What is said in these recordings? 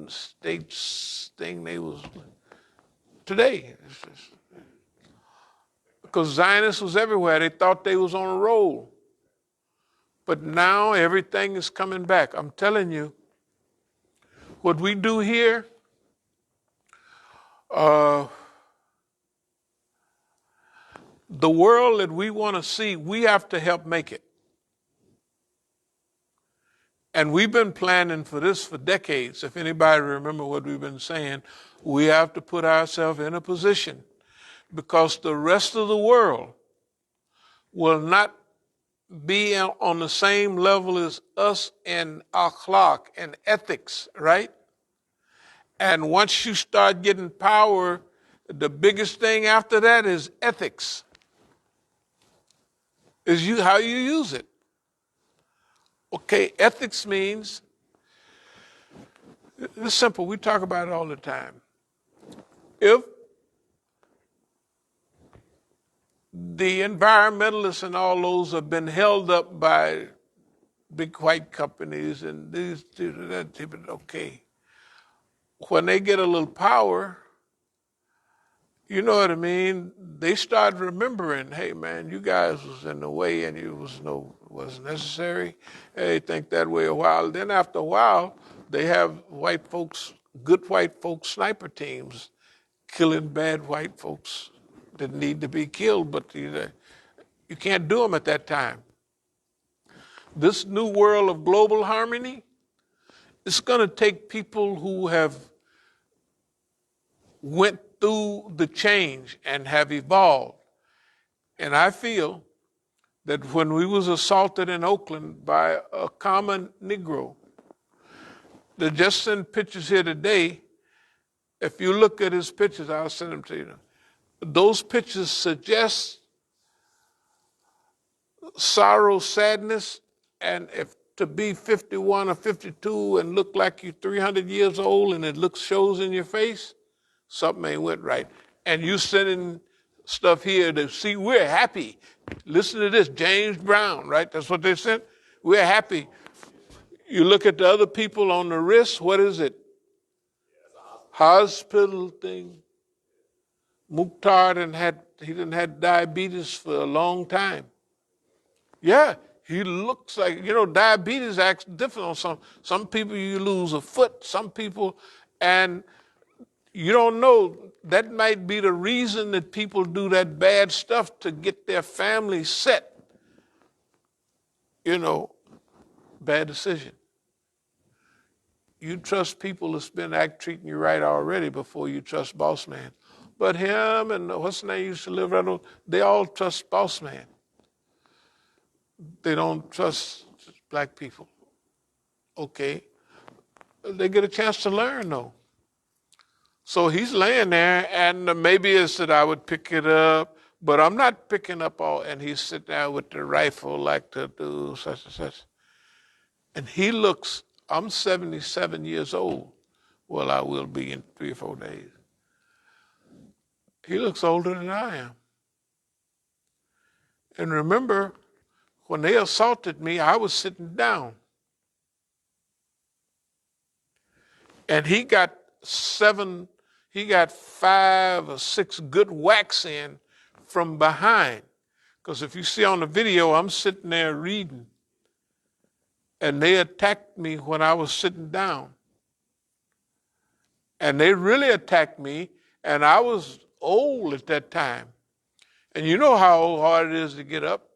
States thing they was today. Because Zionists was everywhere. They thought they was on a roll. But now everything is coming back. I'm telling you, what we do here, the world that we want to see, we have to help make it. And we've been planning for this for decades. If anybody remember what we've been saying, we have to put ourselves in a position because the rest of the world will not be on the same level as us in akhlaq and ethics, right? And once you start getting power, the biggest thing after that is ethics. Is how you use it. Okay, ethics means, it's simple, we talk about it all the time. If the environmentalists and all those have been held up by big white companies and these, that, okay. When they get a little power, you know what I mean? They start remembering, hey man, you guys was in the way and it wasn't necessary. They think that way a while. Then after a while, they have good white folks sniper teams killing bad white folks that need to be killed, but you can't do them at that time. This new world of global harmony, it's going to take people who have went through the change and have evolved. And I feel that when we was assaulted in Oakland by a common Negro, they just sent pictures here today. If you look at his pictures, I'll send them to you. Those pictures suggest sorrow, sadness, and if to be 51 or 52 and look like you're 300 years old and it shows in your face, something ain't went right. And you sending stuff here to see we're happy. Listen to this, James Brown, right? That's what they sent. We're happy. You look at the other people on the wrist, what is it? Hospital thing. Mukhtar didn't had diabetes for a long time. Yeah, he looks like, diabetes acts different on some people you lose a foot, some people, and you don't know, that might be the reason that people do that bad stuff to get their family set. Bad decision. You trust people that's been treating you right already before you trust boss man. But him and what's the name used to live right on, they all trust boss man. They don't trust black people. Okay. They get a chance to learn though. So he's laying there, and maybe it's that I would pick it up, but I'm not picking up all, and he's sitting there with the rifle like to do such and such. And he looks, I'm 77 years old. Well, I will be in 3 or 4 days. He looks older than I am. And remember, when they assaulted me, I was sitting down. And he got 5 or 6 good whacks in from behind. Because if you see on the video, I'm sitting there reading. And they attacked me when I was sitting down. And they really attacked me, and I was old at that time. And you know how hard it is to get up.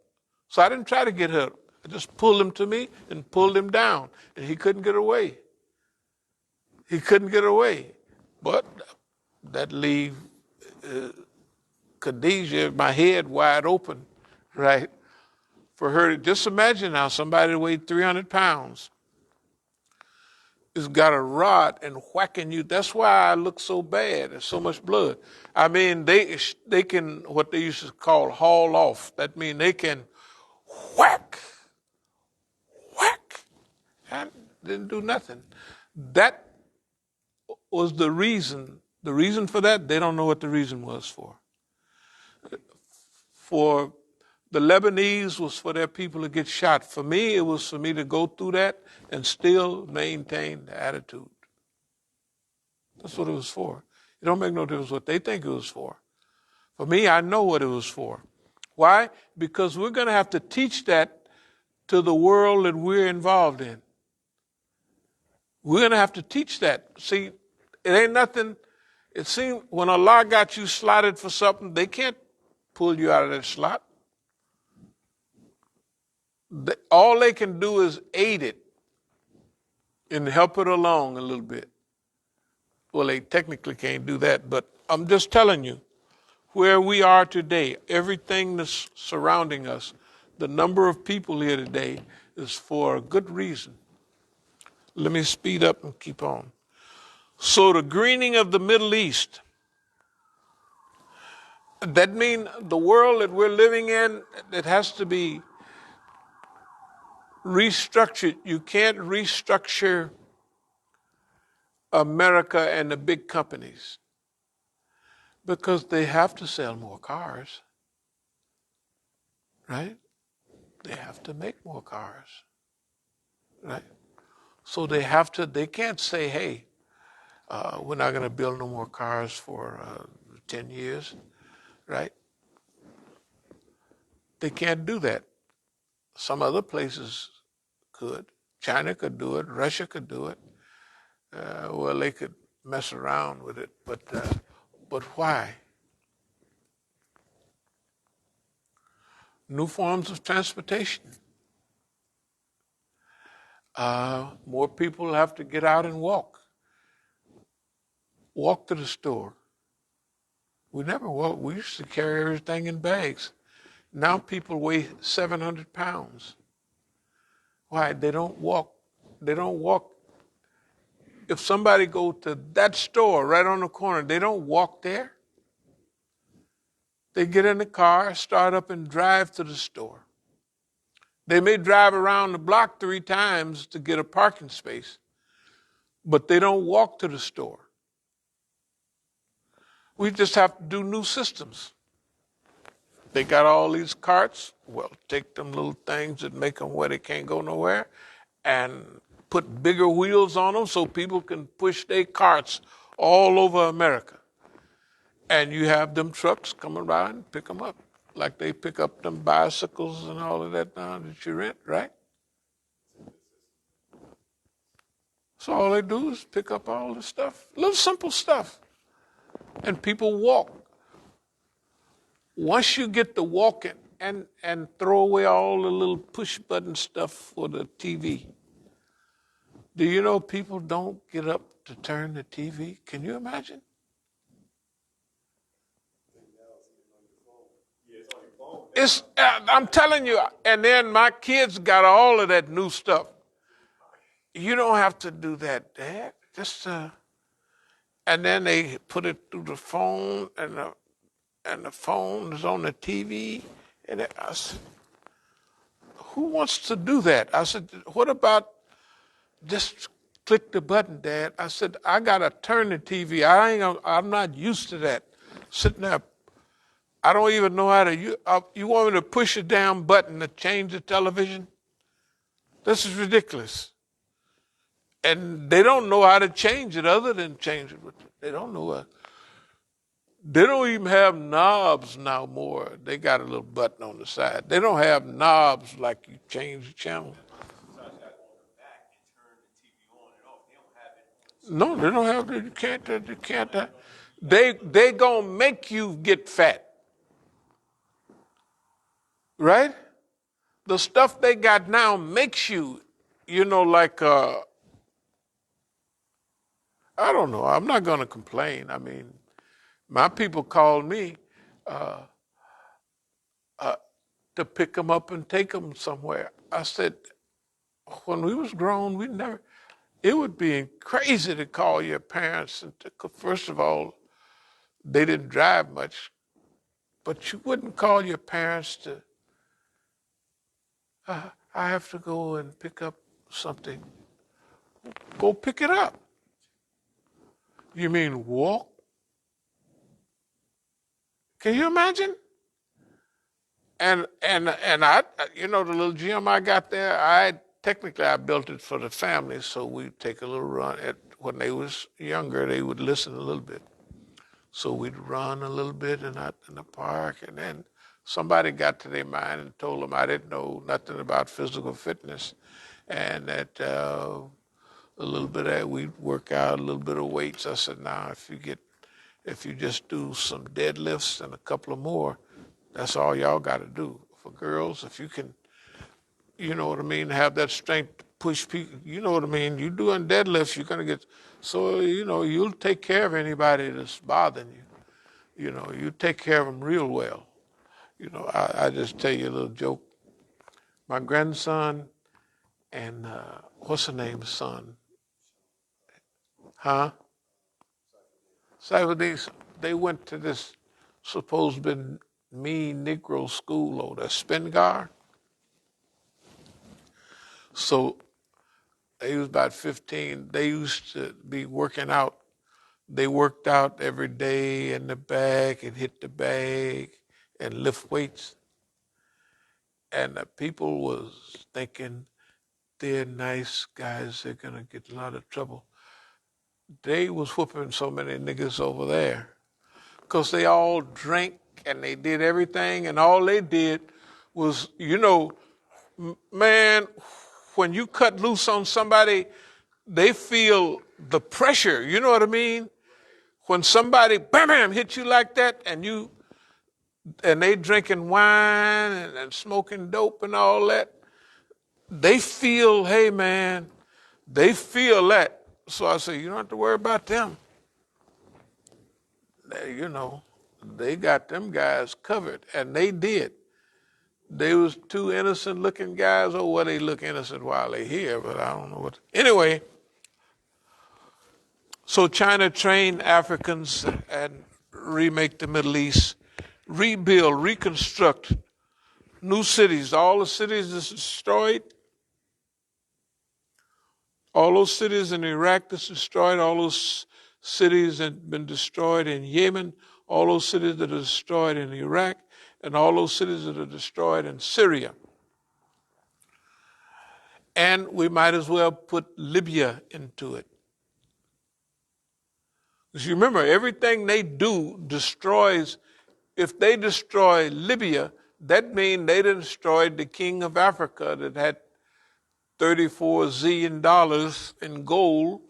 So I didn't try to get up. I just pulled him to me and pulled him down. And he couldn't get away. He couldn't get away. But that leave Khadijah, my head wide open, right? For her, just imagine now somebody that weighed 300 pounds has got a rod and whacking you. That's why I look so bad. There's so much blood. I mean, they can, what they used to call haul off. That means they can whack, and didn't do nothing. That was the reason. The reason for that, they don't know what the reason was for. For the Lebanese was for their people to get shot. For me, it was for me to go through that and still maintain the attitude. That's what it was for. It don't make no difference what they think it was for. For me, I know what it was for. Why? Because we're going to have to teach that to the world that we're involved in. We're going to have to teach that. See, it ain't nothing. It seems when Allah got you slotted for something, they can't pull you out of that slot. All they can do is aid it and help it along a little bit. Well, they technically can't do that, but I'm just telling you, where we are today, everything that's surrounding us, the number of people here today is for a good reason. Let me speed up and keep on. So the greening of the Middle East, that means the world that we're living in, it has to be restructured. You can't restructure America and the big companies because they have to sell more cars, right? They have to make more cars, right? So they can't say, hey, we're not going to build no more cars for 10 years, right? They can't do that. Some other places could. China could do it. Russia could do it. Well, they could mess around with it, but why? New forms of transportation. More people have to get out and walk. Walk to the store. We never walked. We used to carry everything in bags. Now people weigh 700 pounds. Why? They don't walk. They don't walk. If somebody go to that store right on the corner, they don't walk there. They get in the car, start up and drive to the store. They may drive around the block 3 times to get a parking space, but they don't walk to the store. We just have to do new systems. They got all these carts. Well, take them little things that make them where they can't go nowhere and put bigger wheels on them so people can push their carts all over America. And you have them trucks come around and pick them up, like they pick up them bicycles and all of that now that you rent, right? So all they do is pick up all the stuff, little simple stuff. And people walk. Once you get to walking and throw away all the little push button stuff for the TV, do you know people don't get up to turn the TV? Can you imagine? I'm telling you, and then my kids got all of that new stuff. You don't have to do that, Dad. Just and then they put it through the phone, and the phone is on the TV. And I said, who wants to do that? I said, what about just click the button, Dad? I said, I gotta turn the TV. I'm not used to that. Sitting there, I don't even know how to. You want me to push a damn button to change the television? This is ridiculous. And they don't know how to change it other than change it. They don't know. They don't even have knobs now more. They got a little button on the side. They don't have knobs like you change the channel. No, they don't have. You can't. You can't. They gonna make you get fat, right? The stuff they got now makes you, like I don't know. I'm not gonna complain. I mean, my people called me to pick them up and take them somewhere. I said, when we was grown, we never. It would be crazy to call your parents. First of all, they didn't drive much, but you wouldn't call your parents to. I have to go and pick up something. Go pick it up. You mean walk? Can you imagine? And I, the little gym I got there, technically I built it for the family, so we take a little run. when they was younger, they would listen a little bit. So we'd run a little bit out in the park, and then somebody got to their mind and told them I didn't know nothing about physical fitness, and that a little bit of we'd work out a little bit of weights. I said, now if you just do some deadlifts and a couple of more, that's all y'all got to do. For girls, if you can, you know what I mean, have that strength to push people, you know what I mean, you doing deadlifts, you're going to get, so, you know, you'll take care of anybody that's bothering you. You know, you take care of them real well. You know, I just tell you a little joke. My grandson and, what's the name, son? Huh? Saturdays, they went to this supposed to be mean Negro school over there, Spengar. So they was about 15. They used to be working out. They worked out every day in the bag and hit the bag and lift weights. And the people was thinking they're nice guys, they're gonna get a lot of trouble. They was whooping so many niggas over there because they all drank and they did everything, and all they did was, you know, man, when you cut loose on somebody, they feel the pressure, you know what I mean? When somebody bam bam hit you like that, and they drinking wine and smoking dope and all that, they feel, hey man, they feel that. So I say, you don't have to worry about them. You know, they got them guys covered, and they did. They was two innocent looking guys. Oh, well, they look innocent while they here, but I don't know what. Anyway, so China trained Africans and remake the Middle East, rebuild, reconstruct new cities. All the cities that's destroyed, all those cities in Iraq that's destroyed, all those cities that have been destroyed in Yemen, all those cities that are destroyed in Iraq, and all those cities that are destroyed in Syria. And we might as well put Libya into it. Because you remember, everything they do destroys. If they destroy Libya, that means they destroyed the king of Africa that had $34 zillion in gold,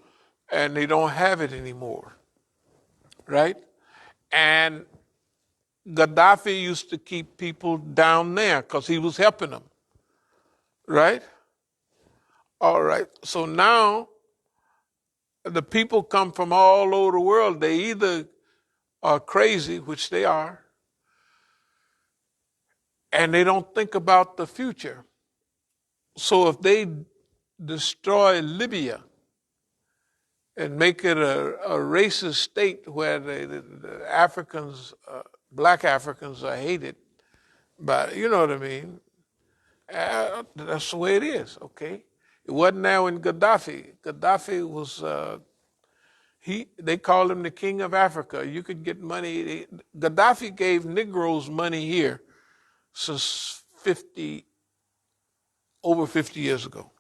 and they don't have it anymore, right? And Gaddafi used to keep people down there because he was helping them, right? All right, so now the people come from all over the world. They either are crazy, which they are, and they don't think about the future. So if they destroy Libya and make it a racist state where the Africans, black Africans are hated, but you know what I mean? That's the way it is, okay? It wasn't now in Gaddafi. Gaddafi was, they called him the king of Africa. You could get money. Gaddafi gave Negroes money here since over 50 years ago.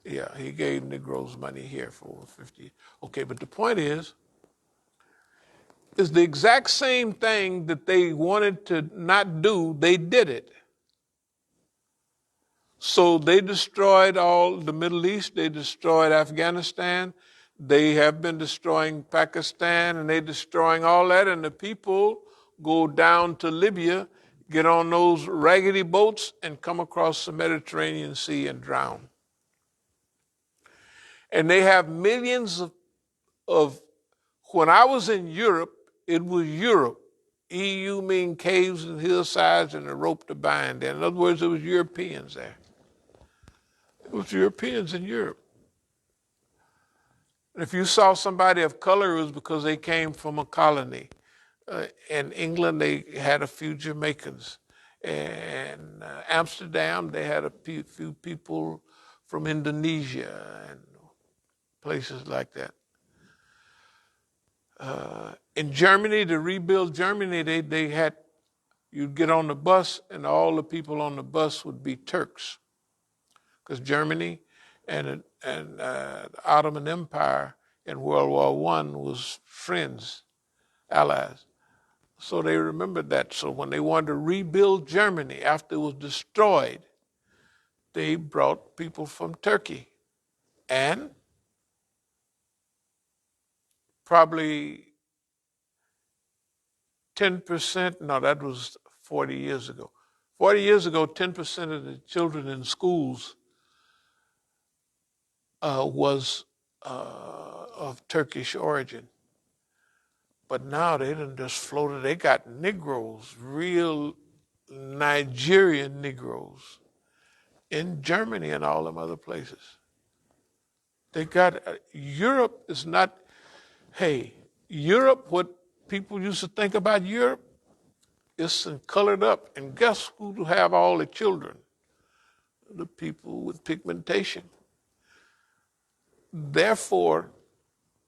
Yeah, he gave Negroes money here for over 50. Okay, but the point is the exact same thing that they wanted to not do, they did it. So they destroyed all the Middle East, they destroyed Afghanistan, they have been destroying Pakistan, and they're destroying all that, and the people go down to Libya, get on those raggedy boats, and come across the Mediterranean Sea and drown. And they have millions of when I was in Europe, it was Europe. EU mean caves and hillsides and a rope to bind there. In other words, it was Europeans there. It was Europeans in Europe. And if you saw somebody of color, it was because they came from a colony. In England, they had a few Jamaicans. And Amsterdam, they had a few people from Indonesia and places like that. In Germany, to rebuild Germany, they had, you'd get on the bus and all the people on the bus would be Turks. Because Germany and and the Ottoman Empire in World War I was friends, allies. So they remembered that. So when they wanted to rebuild Germany after it was destroyed, they brought people from Turkey. And probably 10%, no, that was 40 years ago. 40 years ago, 10% of the children in schools was of Turkish origin. But now they done just floated. They got Negroes, real Nigerian Negroes in Germany and all them other places. They got, Europe is not, hey, Europe, what people used to think about Europe, is colored up. And guess who have all the children? The people with pigmentation. Therefore,